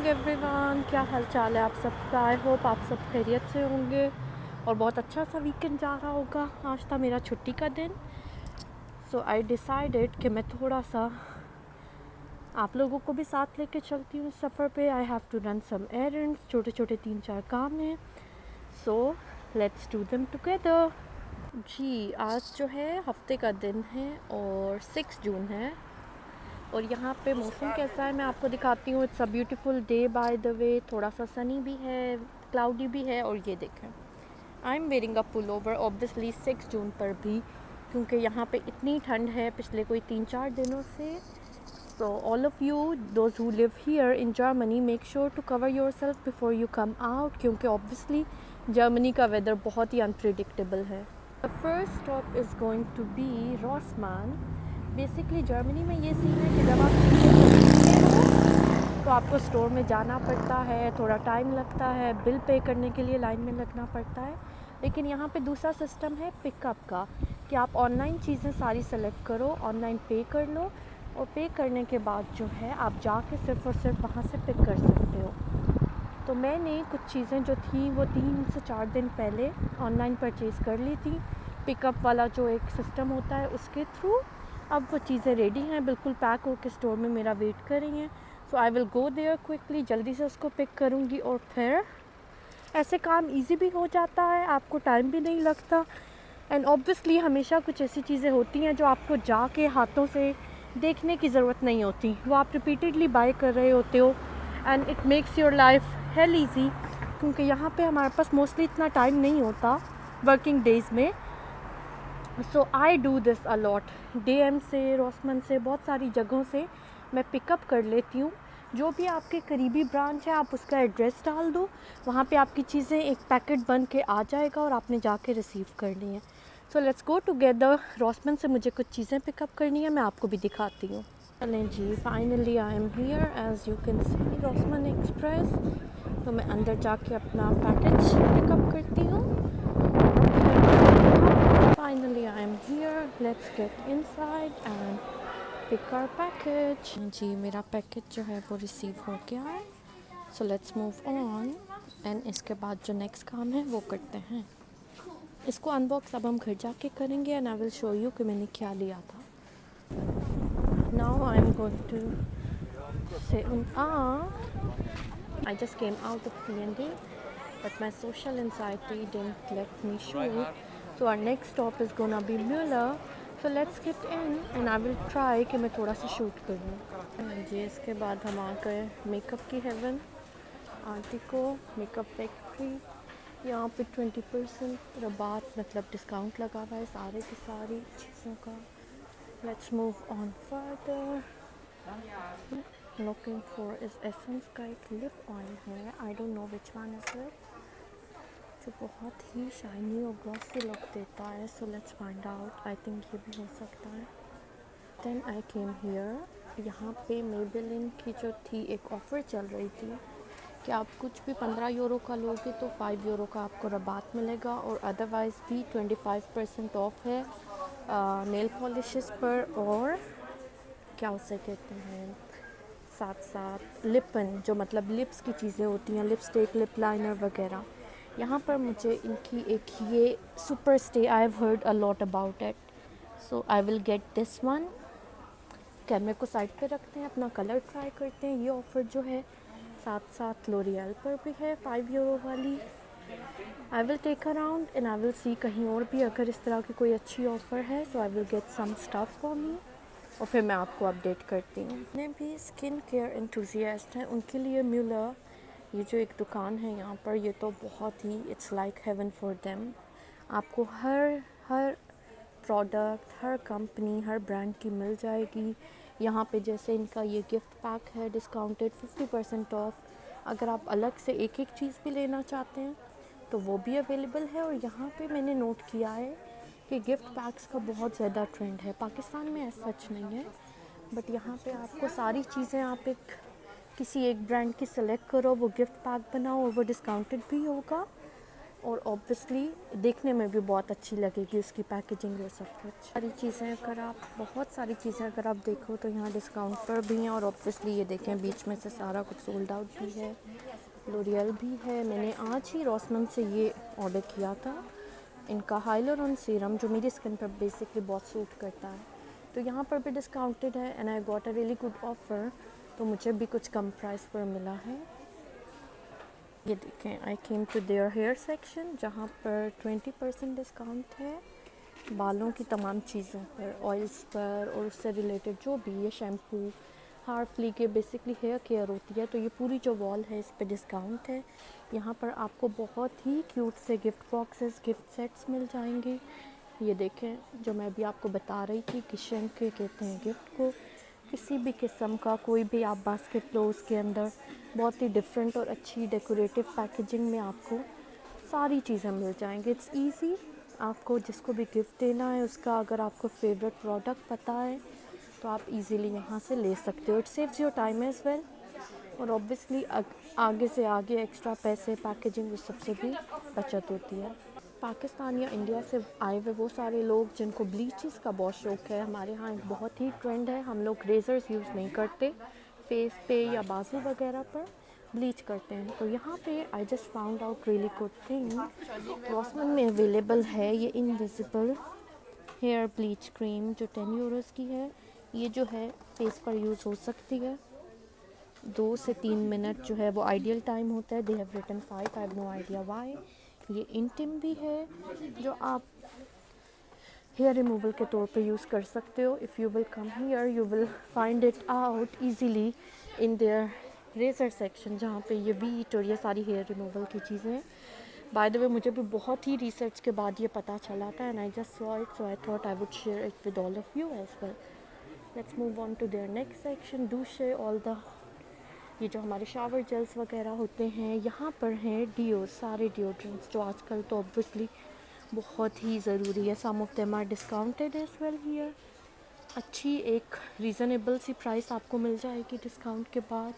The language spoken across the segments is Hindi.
मॉर्निंग एवरीवन, क्या हाल चाल है आप सबका। आई होप आप सब खैरियत से होंगे और बहुत अच्छा सा वीकेंड जा रहा होगा। आज था मेरा छुट्टी का दिन, सो आई डिसाइडेड कि मैं थोड़ा सा आप लोगों को भी साथ लेके चलती हूँ सफ़र पे। I have to run some errands, छोटे छोटे 3-4 काम हैं, so let's do them together. जी, आज जो है हफ्ते का दिन है और 6 जून है और यहाँ पे मौसम कैसा है मैं आपको दिखाती हूँ। It's a beautiful day bye the वे। थोड़ा सा सनी भी है, क्लाउडी भी है और ये देखें, I am wearing a pullover obviously 6 जून पर भी, क्योंकि यहाँ पे इतनी ठंड है पिछले कोई 3-4 दिनों से। So all of you those who live here in Germany, make sure to cover yourself before you come out, क्योंकि ऑब्वियसली जर्मनी का वेदर बहुत ही अनप्रिडिक्टेबल है। The first stop is going to be Rossmann. Basically Germany में ये सीन है कि जब आप चीज़ें खरीदते हो तो आपको स्टोर में जाना पड़ता है, थोड़ा टाइम लगता है, बिल पे करने के लिए लाइन में लगना पड़ता है। लेकिन यहाँ पे दूसरा सिस्टम है पिकअप का, कि आप ऑनलाइन चीज़ें सारी सेलेक्ट करो, ऑनलाइन पे कर लो और पे करने के बाद जो है आप जाके सिर्फ़ और सिर्फ वहाँ से पिक कर सकते हो। तो मैंने कुछ चीज़ें जो थी वो 3 से 4 दिन पहले ऑनलाइन परचेज़ कर ली थी, पिकअप वाला जो एक सिस्टम होता है उसके थ्रू। अब वो चीज़ें रेडी हैं, बिल्कुल पैक होकर स्टोर में मेरा वेट कर रही हैं। So I will go there quickly, जल्दी से उसको पिक करूँगी और फिर ऐसे काम इजी भी हो जाता है, आपको टाइम भी नहीं लगता। एंड ऑब्वियसली हमेशा कुछ ऐसी चीज़ें होती हैं जो आपको जाके हाथों से देखने की ज़रूरत नहीं होती, वो आप रिपीटेडली बाय कर रहे होते हो and it makes your life hell easy, क्योंकि यहाँ पे हमारे पास मोस्टली इतना टाइम नहीं होता वर्किंग डेज़ में। So I do this a lot, DM से, रॉसमन से, बहुत सारी जगहों से मैं पिकअप कर लेती हूँ। जो भी आपके करीबी ब्रांच है आप उसका एड्रेस डाल दो, वहाँ पे आपकी चीज़ें एक पैकेट बन के आ जाएगा और आपने जाके रिसीव करनी है। So let's go together. रॉसमन से मुझे कुछ चीज़ें पिकअप करनी है, मैं आपको भी दिखाती हूँ। चलें जी, finally I am here as you can see, Rossmann Express. तो मैं अंदर जाके अपना पैकेज पिकअप करती हूँ। Finally I am here, let's get inside and pick our package. जी, मेरा पैकेज जो है वो रिसीव हो गया है, so let's move on and इसके बाद जो नेक्स्ट काम है वो करते हैं। इसको अनबॉक्स अब हम घर जाके करेंगे and I will show you कि मैंने क्या लिया था। Now I am going to say I just came out of C&D, but my social anxiety didn't let me shoot. So our next stop is gonna be Mueller. So let's get in and I will try कि मैं थोड़ा सा शूट करूँ। जी, इसके बाद हम आ गए मेकअप की हेवन, आंटी को मेकअप फैक्ट्री। यहाँ पे 20% रबात मतलब डिस्काउंट लगा हुआ है सारे की सारी चीज़ों का। Let's move on further. Looking for is Essence का एक लिप ऑयल है, I don't know which one is it, जो बहुत ही शाइनी और ग्लॉसी लुक देता है। So let's find out, I think ये भी हो सकता है। देन आई केम हियर, यहाँ पे मेबेलिन की जो थी एक ऑफ़र चल रही थी कि आप कुछ भी 15 यूरो का लोगे तो 5 यूरो का आपको रबात मिलेगा, और अदरवाइज़ भी 25% ऑफ है नेल पॉलिशेस पर, और क्या उसे कहते हैं, साथ साथ लिपन जो मतलब लिप्स की चीज़ें होती हैं, लिपस्टिक, लिप लाइनर वगैरह। यहाँ पर मुझे इनकी एक ये super stay, I have heard a lot about it, so I will get this one. कैमरे को साइड पे रखते हैं, अपना कलर ट्राई करते हैं। ये ऑफ़र जो है साथ साथ लोरियल पर भी है 5 यूरो वाली। I will take around and I will see कहीं और भी अगर इस तरह की कोई अच्छी ऑफ़र है, so I will get some stuff for me और फिर मैं आपको अपडेट करती हूँ। जितने भी स्किन केयर एंथुजियास्ट हैं उनके लिए म्यूलर, ये जो एक दुकान है यहाँ पर, ये तो बहुत ही it's like heaven for them. आपको हर प्रोडक्ट, हर कंपनी, हर ब्रांड की मिल जाएगी यहाँ पे। जैसे इनका ये गिफ्ट पैक है डिस्काउंटेड 50% ऑफ, अगर आप अलग से एक एक चीज़ भी लेना चाहते हैं तो वो भी अवेलेबल है। और यहाँ पे मैंने नोट किया है कि गिफ्ट पैक्स का बहुत ज़्यादा ट्रेंड है, पाकिस्तान में ऐसा सच नहीं है, बट यहाँ पे आपको सारी चीज़ें आप किसी एक ब्रांड की सेलेक्ट करो, वो गिफ्ट पैक बनाओ और वो डिस्काउंटेड भी होगा। और ऑब्वियसली देखने में भी बहुत अच्छी लगेगी उसकी पैकेजिंग और सब कुछ। सारी चीज़ें अगर आप बहुत सारी चीज़ें अगर आप देखो तो यहाँ डिस्काउंट पर भी हैं। और ऑब्वियसली ये देखें बीच में से सारा कुछ सोल्ड आउट भी है। लोरियल भी है। मैंने आज ही रॉसमन से ये ऑर्डर किया था, इनका हाइलुरोनिक सीरम जो मेरी स्किन पर बेसिकली बहुत सूट करता है। तो यहाँ पर भी डिस्काउंटेड है and I got a really good offer, तो मुझे भी कुछ कम प्राइस पर मिला है। ये देखें, I came to their hair section जहाँ पर 20% डिस्काउंट है बालों की तमाम चीज़ों पर, ऑयल्स पर और उससे रिलेटेड जो भी ये शैम्पू, हार फ्ली के बेसिकली हेयर केयर होती है। तो ये पूरी जो वॉल है इस पे डिस्काउंट है। यहाँ पर आपको बहुत ही क्यूट से गिफ्ट बॉक्सेस, गिफ्ट सेट्स मिल जाएंगे। ये देखें, जो मैं अभी आपको बता रही थी किचन के कहते हैं गिफ्ट को, किसी भी किस्म का कोई भी आप बास्केट लो उसके अंदर बहुत ही डिफरेंट और अच्छी डेकोरेटिव पैकेजिंग में आपको सारी चीज़ें मिल जाएंगी। इट्स इजी, आपको जिसको भी गिफ्ट देना है उसका अगर आपको फेवरेट प्रोडक्ट पता है तो आप इजीली यहाँ से ले सकते हो। It saves your time as well और ऑब्वियसली आगे से आगे एक्स्ट्रा पैसे पैकेजिंग उस सबसे भी बचत होती है। पाकिस्तान या इंडिया से आए हुए वो सारे लोग जिनको ब्लीचेस का बहुत शौक़ है, हमारे यहाँ एक बहुत ही ट्रेंड है, हम लोग रेज़र्स यूज़ नहीं करते, फेस पे या बाजू वगैरह पर ब्लीच करते हैं। तो यहाँ पे I just found out really good thing, Rossmann में अवेलेबल है ये इनविजिबल हेयर ब्लीच क्रीम जो 10 यूरोज़ की है। ये जो है फेस पर यूज़ हो सकती है, 2 से 3 मिनट जो है वो आइडियल टाइम होता है। They have written 5, I have no idea why. ये इंटिम भी है जो आप हेयर रिमूवल के तौर पे यूज़ कर सकते हो। If you will come here you will find it out easily in there razor section जहाँ पे ये वीट और ये सारी हेयर रिमूवल की चीज़ें हैं। बाय द वे मुझे भी बहुत ही रिसर्च के बाद ये पता चला था and I just saw it, so I thought I would share it with all of you as well. Let's move on to their next section, डूशे ऑल द ये जो हमारे शावर जेल्स वगैरह होते हैं। यहाँ पर हैं डिओ, सारे डिओड्रेंट्स जो आजकल तो ऑब्वियसली बहुत ही ज़रूरी है। Some of them are discounted as well here. अच्छी एक रीज़नेबल सी प्राइस आपको मिल जाएगी डिस्काउंट के बाद।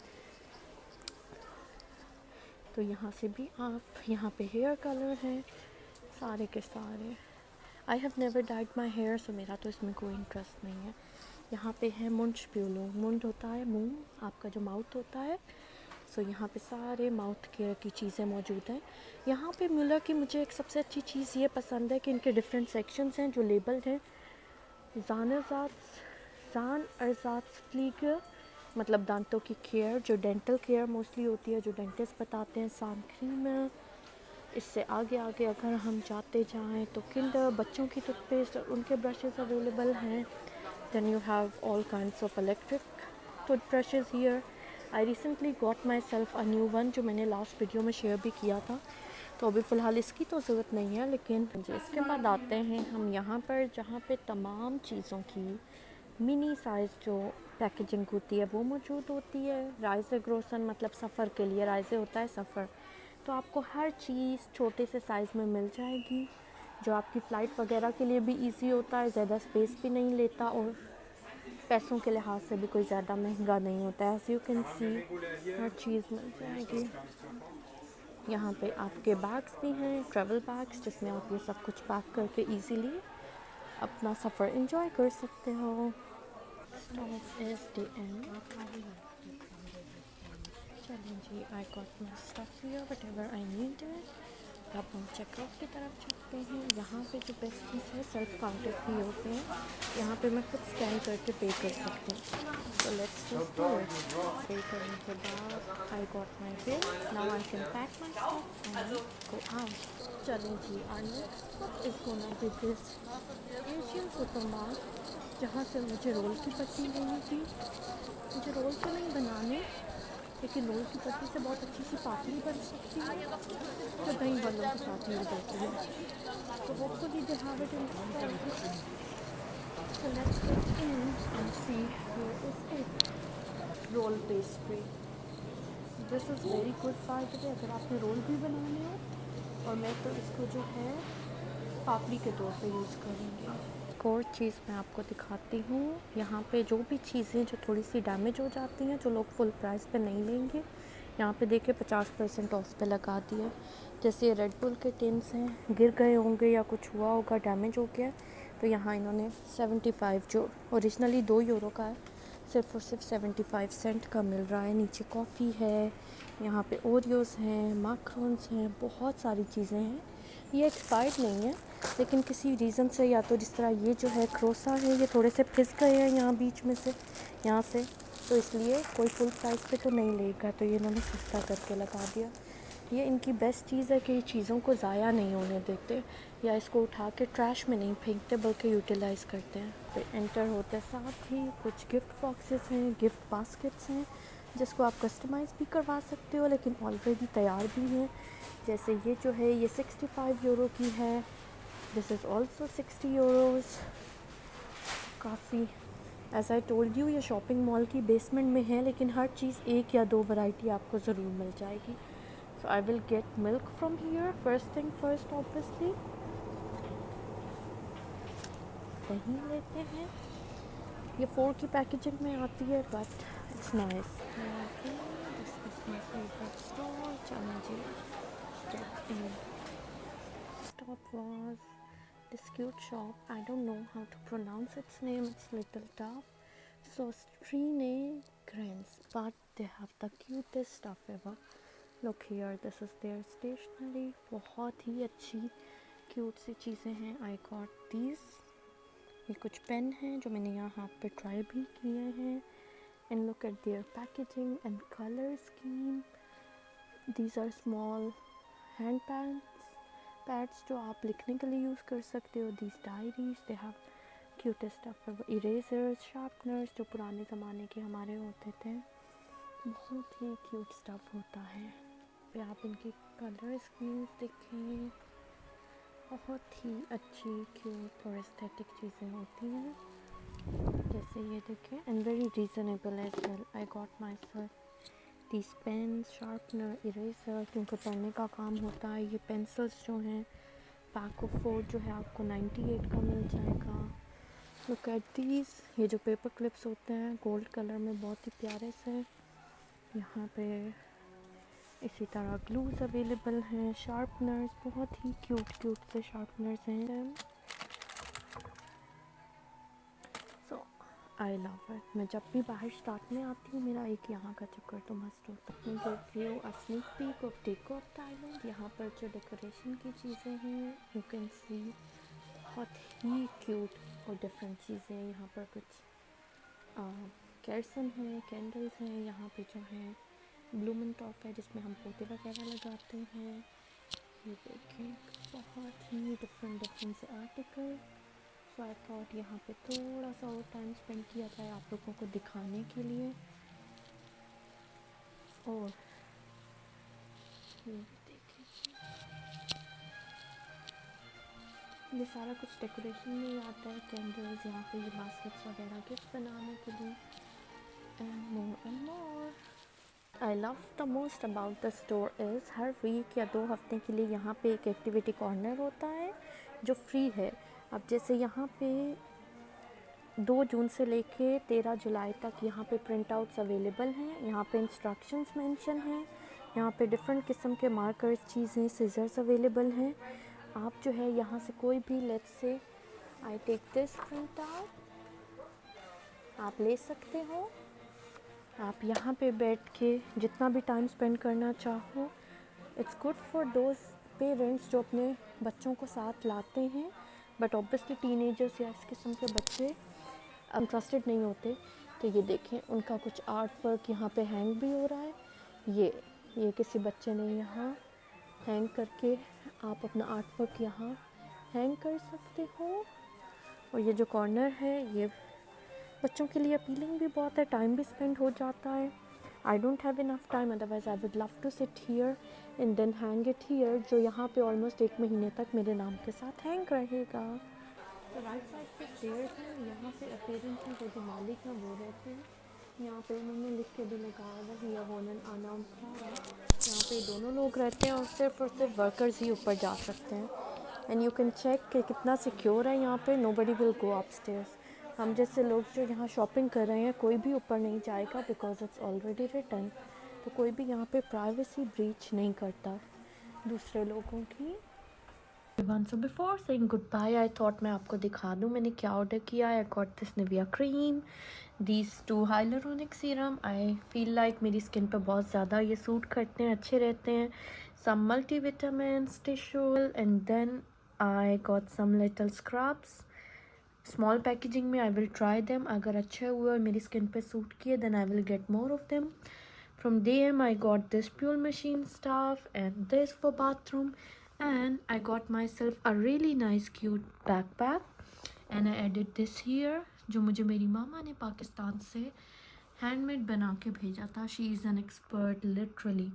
तो यहाँ से भी आप यहाँ पे हेयर कलर हैं सारे के सारे। I have never dyed my hair, so मेरा तो इसमें कोई इंटरेस्ट नहीं है। यहाँ पे है मुंश प्यूलो, मुंड होता है मुंह, आपका जो माउथ होता है। सो यहाँ पे सारे माउथ केयर की चीज़ें मौजूद हैं। यहाँ पे म्यूलर की मुझे एक सबसे अच्छी चीज़ ये पसंद है कि इनके डिफरेंट सेक्शंस हैं जो लेबल्ड हैं। जान अर्जात फ्लीगर मतलब दांतों की केयर, जो डेंटल केयर मोस्टली होती है, जो डेंटिस्ट बताते हैं, सान क्रीम। इससे आगे आगे अगर हम जाते जाएं तो किंडर बच्चों की टूथपेस्ट और उनके ब्रशेस अवेलेबल हैं। Then you have all kinds of electric toothbrushes here. I recently got myself a new one जो मैंने लास्ट वीडियो में शेयर भी किया था। तो अभी फ़िलहाल इसकी तो ज़रूरत नहीं है, लेकिन इसके बाद आते हैं हम यहाँ पर जहाँ पे तमाम चीज़ों की मिनी साइज़ जो पैकेजिंग होती है वो मौजूद होती है। राइज़े ग्रोसन मतलब सफ़र के लिए, राइज़े होता है सफ़र, तो आपको हर चीज़ छोटे से साइज़ में मिल जाएगी जो आपकी फ़्लाइट वगैरह के लिए भी इजी होता है, ज़्यादा स्पेस भी नहीं लेता और पैसों के लिहाज से भी कोई ज़्यादा महंगा नहीं होता है। एज़ यू कैन सी हर चीज़ मिल जाएगी। यहाँ पे आपके बैग्स भी हैं, ट्रैवल बैग्स, जिसमें आप ये सब कुछ पैक करके इजीली अपना सफ़र एंजॉय कर सकते हो। Stop SDM। चलिए जी, I got my stuff here whatever I needed. अब हम चेकआउट की तरफ चलते हैं। यहाँ पे जो बेस्ट चीज़ है सेल्फ काउंटर भी होते हैं, यहाँ पे मैं खुद स्कैन करके पे कर सकती हूँ। तो लेट्स जस्ट डू इट। पे करने के बाद I got my bill, now I can pack my stuff and go out. चलें जी, our next is gonna be this Asian supermart जहाँ से मुझे रोल की पट्टी लेनी थी। मुझे रोल तो नहीं बनाने, लेकिन रोल की पट्टी से बहुत अच्छी सी पापड़ी बन सकती है जो दही बल्लों के साथ मिल जाती है। तो hopefully they have it in this. So let's get in and see where is it. Roll pastry, this is very good by the way अगर आपने रोल भी बनाने हो, और मैं तो इसको जो है पापड़ी के तौर पे यूज़ करूँगी। एक और चीज़ मैं आपको दिखाती हूँ, यहाँ पे जो भी चीज़ें जो थोड़ी सी डैमेज हो जाती हैं, जो लोग फुल प्राइस पे नहीं लेंगे, यहाँ पे देखिए 50% ऑफ पे लगा दिया। जैसे ये रेड बुल के टिन्स हैं, गिर गए होंगे या कुछ हुआ होगा, डैमेज हो गया, तो यहाँ इन्होंने 75 जो ओरिजिनली 2 यूरो का है सिर्फ और सिर्फ 75 सेंट का मिल रहा है। नीचे कॉफ़ी है, यहाँ पे ओरियोज़ हैं, माखन्स हैं, बहुत सारी चीज़ें हैं। ये एक्सपायर्ड नहीं है, लेकिन किसी रीज़न से, या तो जिस तरह ये जो है क्रोसा है, ये थोड़े से फिस गए हैं यहाँ बीच में से, यहाँ से, तो इसलिए कोई फुल प्राइस पे तो नहीं लेगा, तो ये इन्होंने सस्ता करके लगा दिया। ये इनकी बेस्ट चीज़ है कि चीज़ों को ज़ाया नहीं होने देते या इसको उठा के ट्रैश में नहीं फेंकते, बल्कि यूटिलाइज़ करते हैं। तो एंटर होते साथ ही कुछ गिफ्ट बॉक्सेस हैं, गिफ्ट बास्केट्स हैं, जिसको आप कस्टमाइज़ भी करवा सकते हो, लेकिन ऑलरेडी तैयार भी हैं। जैसे ये जो है ये 65 यूरो की है, दिस इज़ ऑल्सो 60 यूरोज़। काफ़ी, एज आई टोल्ड यू, ये शॉपिंग मॉल की बेसमेंट में है, लेकिन हर चीज़ 1 या 2 वैरायटी आपको ज़रूर मिल जाएगी। So I will get milk from here first thing first, obviously. दही लेते हैं, ये 4 की पैकेजिंग में आती है, but it's nice. This is my favourite store. चलो जी, get in. Stop was this cute shop. I don't know how to pronounce its name. It's little tough. So Strine Grants, but they have the cutest stuff ever. Look here, this is their stationery. बहुत ही अच्छी क्यूट सी चीज़ें हैं। I got these. ये कुछ पेन हैं जो मैंने यहाँ हाथ पे ट्राई भी किए हैं। And look at their packaging and color scheme. These are small hand pads जो आप लिखने के लिए यूज़ कर सकते हो। These diaries, they have cutest stuff ever. Erasers, sharpeners जो पुराने ज़माने के हमारे होते थे, बहुत ही क्यूट स्टफ होता है। पे आप इनकी कलर स्कीम्स देखें, बहुत ही अच्छी क्यूट और एस्थेटिक चीज़ें होती हैं। जैसे ये देखें, and very reasonable as well. I got myself these pens, sharpener, eraser, क्योंकि पढ़ने का काम होता है। ये पेंसिल्स जो हैं पैक ऑफ 4 जो है आपको 98 का मिल जाएगा। लुक एट दीज, ये जो पेपर क्लिप्स होते हैं गोल्ड कलर में, बहुत ही प्यारे से। यहाँ पे इसी तरह ग्लूज अवेलेबल हैं, शार्पनर्स, बहुत ही क्यूट से शार्पनर्स हैं। So I love it. मैं जब भी बाहर स्टार्ट में आती हूँ, मेरा एक यहाँ का चक्कर तो मस्ट होता है। Give you a sneak peek of deco of Thailand. यहाँ पर जो डेकोरेशन की चीज़ें हैं, यू कैन सी, बहुत ही क्यूट और डिफरेंट चीज़ें हैं। यहाँ पर कुछ कैरसन हैं, कैंडल्स हैं, यहाँ पे जो है ब्लूमन टॉप है जिसमें हम पोते वगैरह लगाते हैं। ये देखें, बहुत ही डिफरेंट से आर्टिकल। सो आई थॉट यहाँ पे थोड़ा सा और टाइम स्पेंड किया जाए आप लोगों को दिखाने के लिए। और ये देखिए, ये सारा कुछ डेकोरेशन में ही आता है। कैंडल्स, यहाँ पे ये बास्केट्स वगैरह गिफ्ट बनाने के लिए, and more. I love the most about the store is हर वीक या 2 हफ्ते के लिए यहाँ पे एक एक्टिविटी कॉर्नर होता है जो फ्री है। अब जैसे यहाँ पे 2 जून से लेके 13 जुलाई तक यहाँ पे प्रिंट आउट्स अवेलेबल हैं। यहाँ पे इंस्ट्रक्शंस मेंशन हैं। यहाँ पे डिफरेंट किस्म के मार्कर्स, चीज़ें, सीजर्स अवेलेबल हैं। आप जो है यहाँ से कोई भी, let's say I take this print out, आप ले सकते हो। आप यहाँ पे बैठ के जितना भी टाइम स्पेंड करना चाहो। It's good for those parents जो अपने बच्चों को साथ लाते हैं, बट ऑब्वियसली टीनेजर्स या इस किस्म के बच्चे इंटरेस्टेड नहीं होते। तो ये देखें, उनका कुछ आर्ट वर्क यहाँ पे हैंग भी हो रहा है। ये किसी बच्चे ने यहाँ हैंग करके, आप अपना आर्ट वर्क यहाँ हैंग कर सकते हो। और ये जो कॉर्नर है, ये बच्चों के लिए अपीलिंग भी बहुत है, टाइम भी स्पेंड हो जाता है। I don't have enough time, otherwise I would love to sit here and then hang it here, जो यहाँ पे ऑलमोस्ट 1 महीने तक मेरे नाम के साथ हैंग रहेगा। तो राइट साइड पे स्टेयर्स हैं, यहाँ पे अपेरेंट्स हैं, जो मालिक हैं वो रहते हैं। यहाँ पे उन्होंने लिख के भी लगाया हुआ है, या वोनन अनाउंस है। यहाँ पे दोनों लोग रहते हैं और सिर्फ वर्कर्स ही ऊपर जा सकते हैं। एंड यू कैन चेक कि कितना सिक्योर है यहाँ पे। Nobody will go upstairs. हम जैसे लोग जो यहाँ शॉपिंग कर रहे हैं, कोई भी ऊपर नहीं जाएगा, बिकॉज इट्स ऑलरेडी रिटन तो कोई भी यहाँ पे प्राइवेसी ब्रीच नहीं करता दूसरे लोगों की। So before saying goodbye, I thought मैं आपको दिखा दूँ मैंने क्या ऑर्डर किया है। I got this Nivea cream, these 2 hyaluronic serum. I feel like मेरी स्किन पे बहुत ज़्यादा ये सूट करते हैं, अच्छे रहते हैं। Some multivitamins, tissue, and then I got some little scrubs. Small packaging में। आई विल ट्राई देम, अगर अच्छे हुए और मेरी स्किन पे सूट किए then I will get more of them. From DM I got this pure machine staff and this for bathroom, and I got myself a really nice cute backpack and I added this here, जो मुझे मेरी मामा ने पाकिस्तान से हैंडमेड बना के भेजा था। She is an expert literally.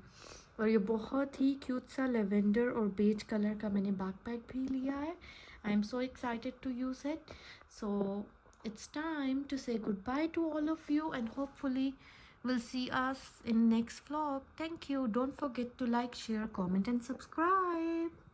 और ये बहुत ही क्यूट सा लेवेंडर और बेज कलर का मैंने बैकपैक भी लिया है। I am so excited to use it. So it's time to say goodbye to all of you, and hopefully we'll see us in next vlog. Thank you. Don't forget to like, share, comment and subscribe.